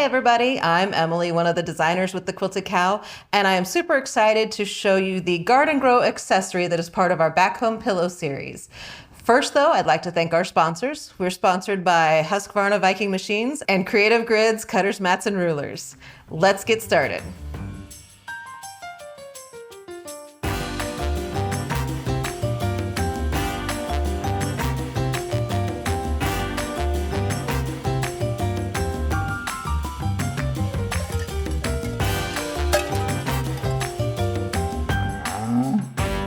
everybody, I'm Emily, one of the designers with the Quilted Cow, and I am super excited to show you the Garden Grow accessory that is part of our Back Home Pillow series. First though, I'd like to thank our sponsors. We're sponsored by Husqvarna Viking Machines and Creative Grids Cutters, Mats, and Rulers. Let's get started.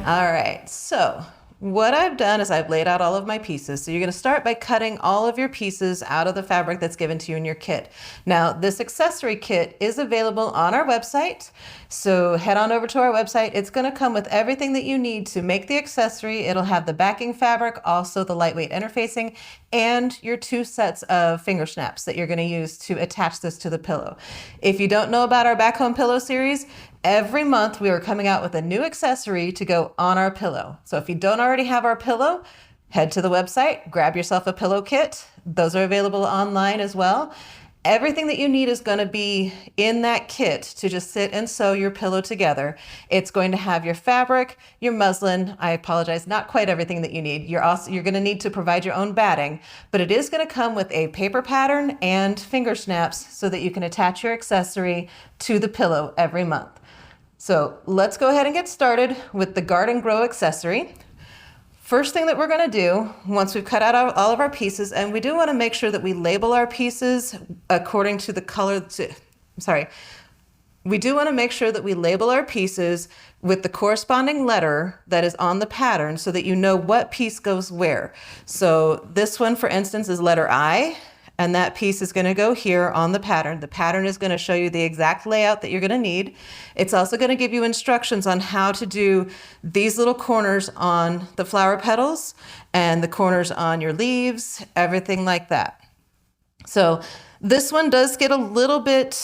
All right, so what I've done is I've laid out all of my pieces. So you're going to start by cutting all of your pieces out of the fabric that's given to you in your kit. Now, this accessory kit is available on our website. So head on over to our website. It's going to come with everything that you need to make the accessory. It'll have the backing fabric, also the lightweight interfacing, and your 2 sets of finger snaps that you're going to use to attach this to the pillow. If you don't know about our Back Home Pillow series, every month we are coming out with a new accessory to go on our pillow. So if you don't already have our pillow, head to the website, grab yourself a pillow kit. Those are available online as well. Everything that you need is going to be in that kit to just sit and sew your pillow together. It's going to have your fabric, your muslin. I apologize, not quite everything that you need. You're going to need to provide your own batting, but it is going to come with a paper pattern and finger snaps so that you can attach your accessory to the pillow every month. So let's go ahead and get started with the Garden Grow accessory. First thing that we're going to do, once we've cut out all of our pieces, and we do want to make sure that we label our pieces according to the color, we do want to make sure that we label our pieces with the corresponding letter that is on the pattern so that you know what piece goes where. So this one, for instance, is letter I. And that piece is going to go here on the pattern. The pattern is going to show you the exact layout that you're going to need. It's also going to give you instructions on how to do these little corners on the flower petals and the corners on your leaves, everything like that. So this one does get a little bit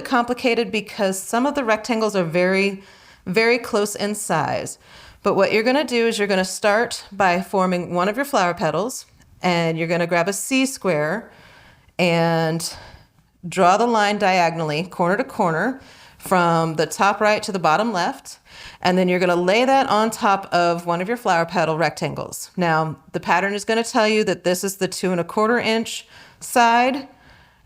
complicated because some of the rectangles are very, very close in size. But what you're going to do is you're going to start by forming one of your flower petals. And you're going to grab a C-square and draw the line diagonally, corner to corner, from the top right to the bottom left. And then you're going to lay that on top of one of your flower petal rectangles. Now, the pattern is going to tell you that this is the 2¼ inch side,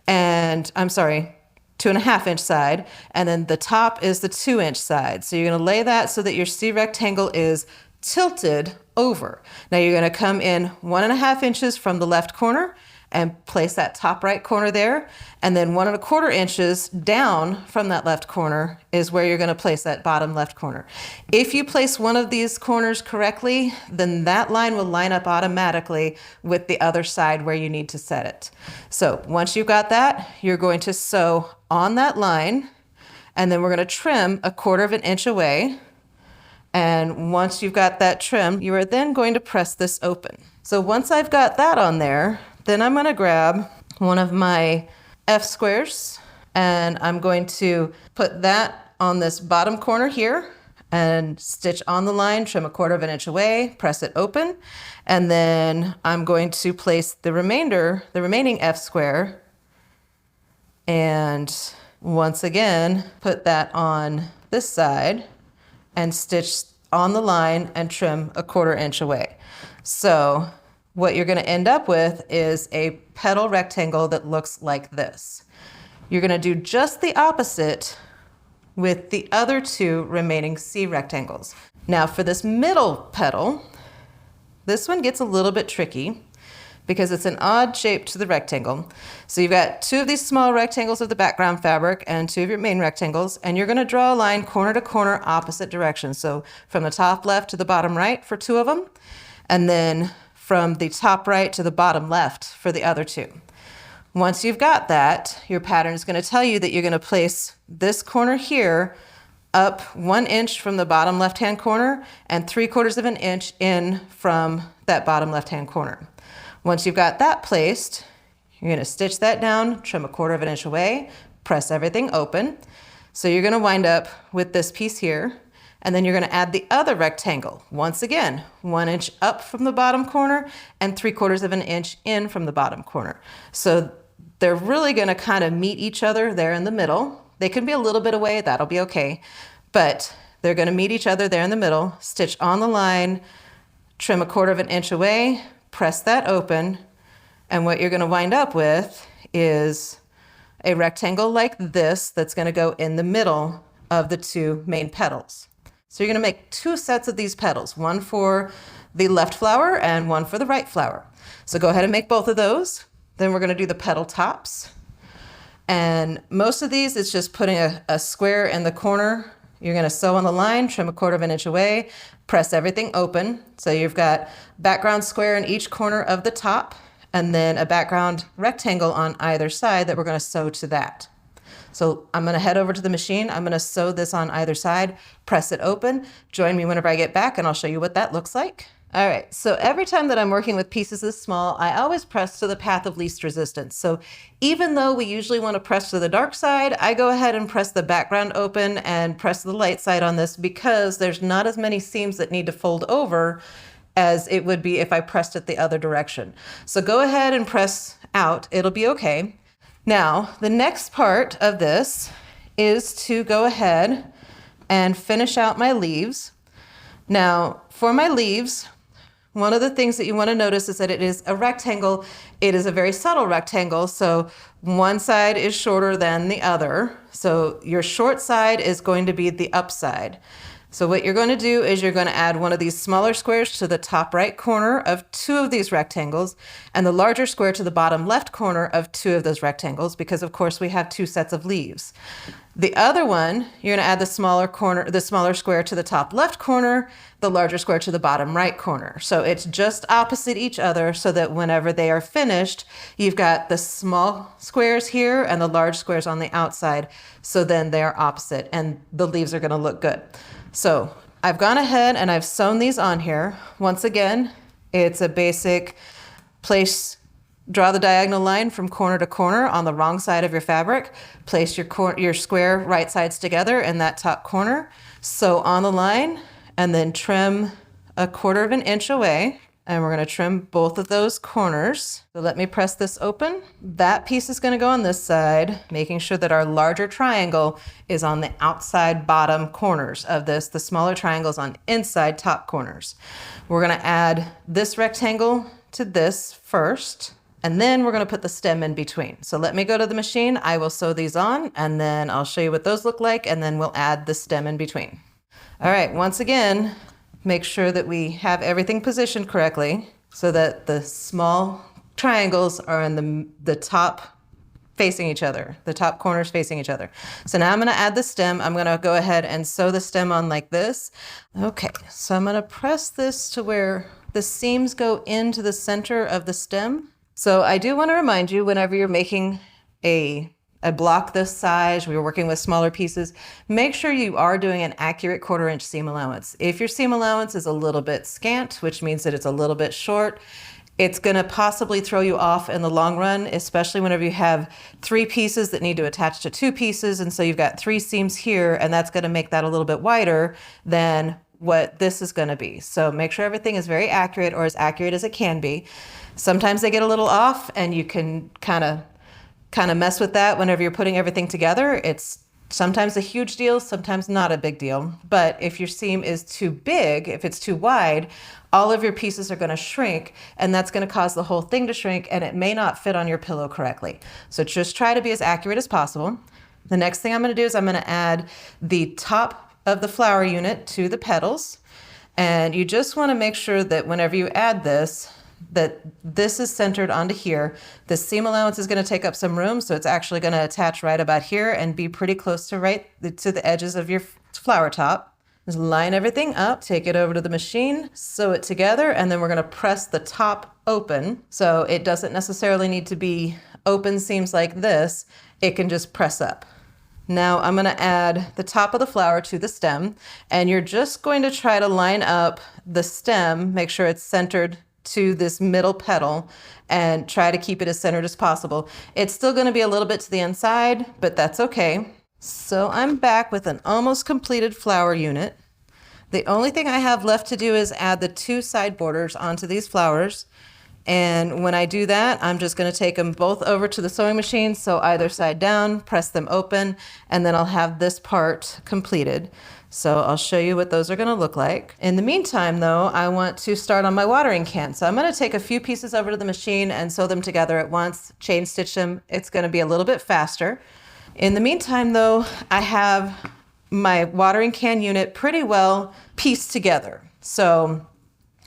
and 2½ inch side, and then the top is the 2 inch side. So you're going to lay that so that your C rectangle is tilted over. Now you're going to come in 1½ inches from the left corner and place that top right corner there. And then 1¼ inches down from that left corner is where you're going to place that bottom left corner. If you place one of these corners correctly, then that line will line up automatically with the other side where you need to set it. So once you've got that, you're going to sew on that line, and then we're going to trim 1/4 inch away. And once you've got that trim, you are then going to press this open. So once I've got that on there, then I'm going to grab one of my F squares and I'm going to put that on this bottom corner here and stitch on the line, trim 1/4 inch away, press it open. And then I'm going to place the remaining F square, and once again, put that on this side and stitch on the line and trim 1/4 inch away. So what you're going to end up with is a petal rectangle that looks like this. You're going to do just the opposite with the other 2 remaining C rectangles. Now for this middle petal, this one gets a little bit tricky because it's an odd shape to the rectangle. So you've got 2 of these small rectangles of the background fabric and 2 of your main rectangles, and you're going to draw a line corner to corner opposite directions. So from the top left to the bottom right for 2 of them, and then from the top right to the bottom left for the other 2. Once you've got that, your pattern is going to tell you that you're going to place this corner here up 1 inch from the bottom left-hand corner and 3/4 inch in from that bottom left-hand corner. Once you've got that placed, you're going to stitch that down, trim 1/4 inch away, press everything open. So you're going to wind up with this piece here, and then you're going to add the other rectangle. Once again, 1 inch up from the bottom corner and 3/4 inch in from the bottom corner. So they're really going to kind of meet each other there in the middle. They can be a little bit away, that'll be okay. But they're going to meet each other there in the middle, stitch on the line, trim 1/4 inch away, press that open, and what you're going to wind up with is a rectangle like this that's going to go in the middle of the 2 main petals. So you're going to make 2 sets of these petals, one for the left flower and one for the right flower. So go ahead and make both of those. Then we're going to do the petal tops. And most of these, it's just putting a square in the corner. You're going to sew on the line, trim 1/4 inch away, press everything open. So you've got background square in each corner of the top, and then a background rectangle on either side that we're going to sew to that. So I'm going to head over to the machine. I'm going to sew this on either side, press it open. Join me whenever I get back and I'll show you what that looks like. All right, so every time that I'm working with pieces this small, I always press to the path of least resistance. So even though we usually want to press to the dark side, I go ahead and press the background open and press the light side on this because there's not as many seams that need to fold over as it would be if I pressed it the other direction. So go ahead and press out, it'll be okay. Now, the next part of this is to go ahead and finish out my leaves. Now, for my leaves, one of the things that you want to notice is that it is a rectangle. It is a very subtle rectangle, so one side is shorter than the other. So your short side is going to be the up side. So what you're going to do is you're going to add one of these smaller squares to the top right corner of 2 of these rectangles and the larger square to the bottom left corner of 2 of those rectangles because of course we have 2 sets of leaves. The other one, you're going to add the smaller square to the top left corner, the larger square to the bottom right corner. So it's just opposite each other so that whenever they are finished, you've got the small squares here and the large squares on the outside. So then they are opposite and the leaves are going to look good. So I've gone ahead and I've sewn these on here. Once again, it's a basic place. Draw the diagonal line from corner to corner on the wrong side of your fabric. Place your square right sides together in that top corner. Sew on the line and then trim 1/4 inch away. And we're going to trim both of those corners. So let me press this open. That piece is going to go on this side, making sure that our larger triangle is on the outside bottom corners of this. The smaller triangles on inside top corners. We're going to add this rectangle to this first. And then we're going to put the stem in between. So let me go to the machine. I will sew these on and then I'll show you what those look like. And then we'll add the stem in between. All right, once again, make sure that we have everything positioned correctly so that the small triangles are in the top facing each other, the top corners facing each other. So now I'm going to add the stem. I'm going to go ahead and sew the stem on like this. Okay, so I'm going to press this to where the seams go into the center of the stem. So I do want to remind you whenever you're making a block this size, we were working with smaller pieces, make sure you are doing an accurate 1/4 inch seam allowance. If your seam allowance is a little bit scant, which means that it's a little bit short, it's going to possibly throw you off in the long run, especially whenever you have 3 pieces that need to attach to 2 pieces. And so you've got 3 seams here, and that's going to make that a little bit wider than what this is going to be. So make sure everything is very accurate or as accurate as it can be. Sometimes they get a little off and you can kind of mess with that whenever you're putting everything together. It's sometimes a huge deal, sometimes not a big deal. But if your seam is too big, if it's too wide, all of your pieces are going to shrink and that's going to cause the whole thing to shrink and it may not fit on your pillow correctly. So just try to be as accurate as possible. The next thing I'm going to do is I'm going to add the top of the flower unit to the petals. And you just want to make sure that whenever you add this, that this is centered onto here. The seam allowance is going to take up some room, so it's actually going to attach right about here and be pretty close to the edges of your flower top. Just line everything up, take it over to the machine, sew it together, and then we're going to press the top open. So it doesn't necessarily need to be open seams like this. It can just press up. Now I'm going to add the top of the flower to the stem, and you're just going to try to line up the stem, make sure it's centered to this middle petal and try to keep it as centered as possible. It's still going to be a little bit to the inside, but that's okay. So I'm back with an almost completed flower unit. The only thing I have left to do is add the 2 side borders onto these flowers. And when I do that, I'm just going to take them both over to the sewing machine. So either side down, press them open, and then I'll have this part completed. So I'll show you what those are going to look like. In the meantime, though, I want to start on my watering can. So I'm going to take a few pieces over to the machine and sew them together at once, chain stitch them. It's going to be a little bit faster. In the meantime, though, I have my watering can unit pretty well pieced together. So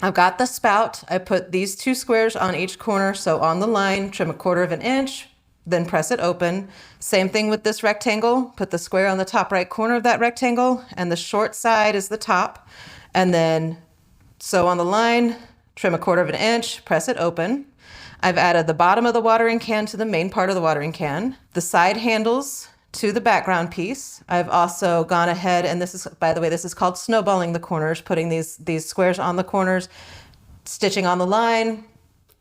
I've got the spout. I put these 2 squares on each corner. So on the line, trim 1/4 inch, then press it open. Same thing with this rectangle. Put the square on the top right corner of that rectangle, and the short side is the top. And then sew on the line, trim 1/4 inch, press it open. I've added the bottom of the watering can to the main part of the watering can, the side handles to the background piece. I've also gone ahead, and this is, by the way, this is called snowballing the corners, putting these squares on the corners, stitching on the line,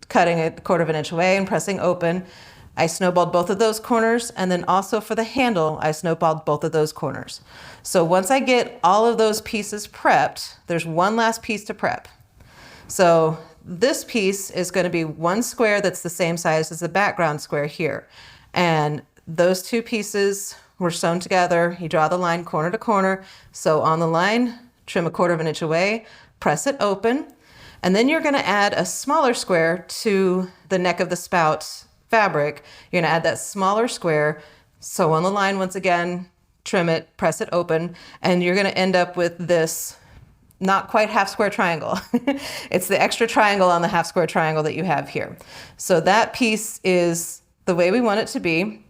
cutting it 1/4 inch away and pressing open. I snowballed both of those corners, and then also for the handle, I snowballed both of those corners. So once I get all of those pieces prepped, there's one last piece to prep. So this piece is going to be 1 square that's the same size as the background square here. And those 2 pieces were sewn together. You draw the line corner to corner, sew on the line, trim 1/4 inch away, press it open, and then you're going to add a smaller square to the neck of the spout fabric. You're going to add that smaller square, sew on the line once again, trim it, press it open, and you're going to end up with this not quite half square triangle. It's the extra triangle on the half square triangle that you have here. So that piece is the way we want it to be.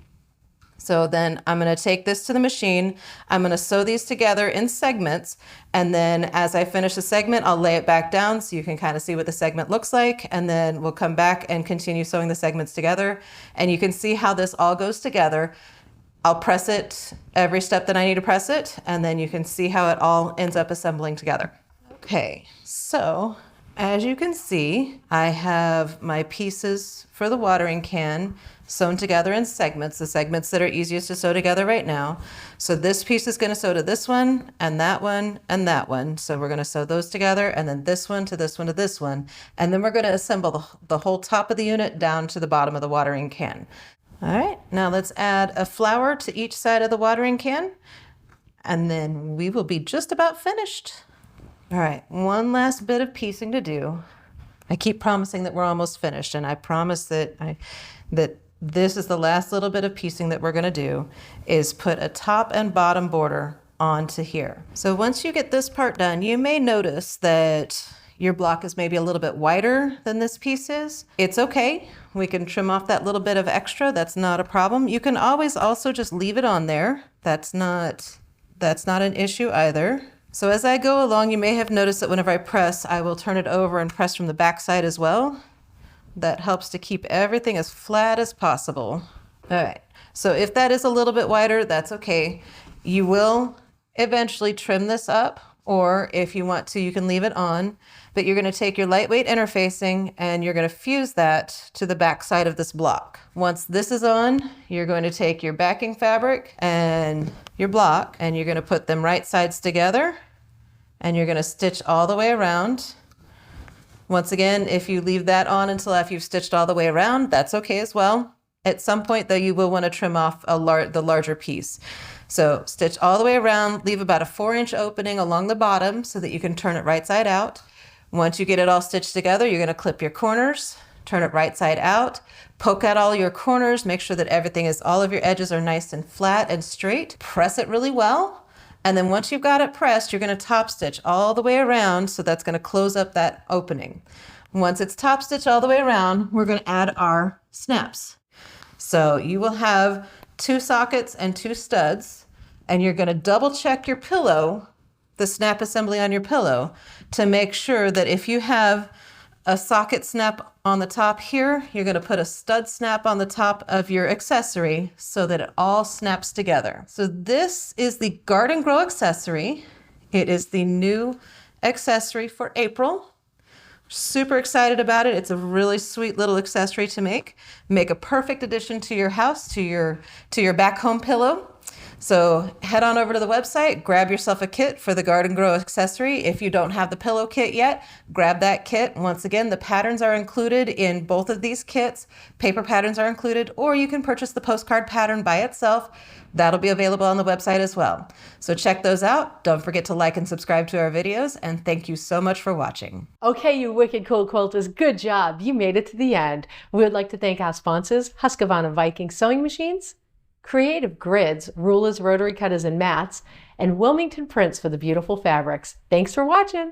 So then I'm going to take this to the machine. I'm going to sew these together in segments. And then as I finish the segment, I'll lay it back down so you can kind of see what the segment looks like. And then we'll come back and continue sewing the segments together. And you can see how this all goes together. I'll press it every step that I need to press it. And then you can see how it all ends up assembling together. Okay, so as you can see, I have my pieces for the watering can sewn together in segments, the segments that are easiest to sew together right now. So this piece is going to sew to this one, and that one, and that one. So we're going to sew those together, and then this one to this one to this one. And then we're going to assemble the whole top of the unit down to the bottom of the watering can. All right, now let's add a flower to each side of the watering can, and then we will be just about finished. All right, one last bit of piecing to do. I keep promising that we're almost finished, and I promise that this is the last little bit of piecing that we're going to do, is put a top and bottom border onto here. So once you get this part done, you may notice that your block is maybe a little bit wider than this piece is. It's okay. We can trim off that little bit of extra. That's not a problem. You can always also just leave it on there. That's not an issue either. So as I go along, you may have noticed that whenever I press, I will turn it over and press from the back side as well. That helps to keep everything as flat as possible. All right, so if that is a little bit wider, that's okay. You will eventually trim this up, or if you want to, you can leave it on, but you're gonna take your lightweight interfacing and you're gonna fuse that to the back side of this block. Once this is on, you're going to take your backing fabric and your block, and you're gonna put them right sides together, and you're gonna stitch all the way around. Once again, if you leave that on until after you've stitched all the way around, that's okay as well. At some point, though, you will want to trim off the larger piece. So stitch all the way around, leave about a 4-inch opening along the bottom so that you can turn it right side out. Once you get it all stitched together, you're going to clip your corners, turn it right side out, poke out all your corners, make sure that all of your edges are nice and flat and straight. Press it really well. And then once you've got it pressed, you're going to top stitch all the way around, so that's going to close up that opening. Once it's top stitched all the way around, we're going to add our snaps. So you will have 2 sockets and 2 studs, and you're going to double check your pillow, the snap assembly on your pillow, to make sure that if you have a socket snap on the top here, you're going to put a stud snap on the top of your accessory so that it all snaps together. So this is the Garden Grow accessory. It is the new accessory for April. Super excited about it. It's a really sweet little accessory to make. Make a perfect addition to your house, to your back home pillow. So head on over to the website, grab yourself a kit for the Garden Grow accessory. If you don't have the pillow kit yet, grab that kit. Once again, the patterns are included in both of these kits. Paper patterns are included, or you can purchase the postcard pattern by itself. That'll be available on the website as well. So check those out. Don't forget to like and subscribe to our videos, and thank you so much for watching. Okay, you wicked cool quilters, good job. You made it to the end. We would like to thank our sponsors, Husqvarna Viking Sewing Machines, Creative Grids, rulers, rotary cutters, and mats, and Wilmington Prints for the beautiful fabrics. Thanks for watching.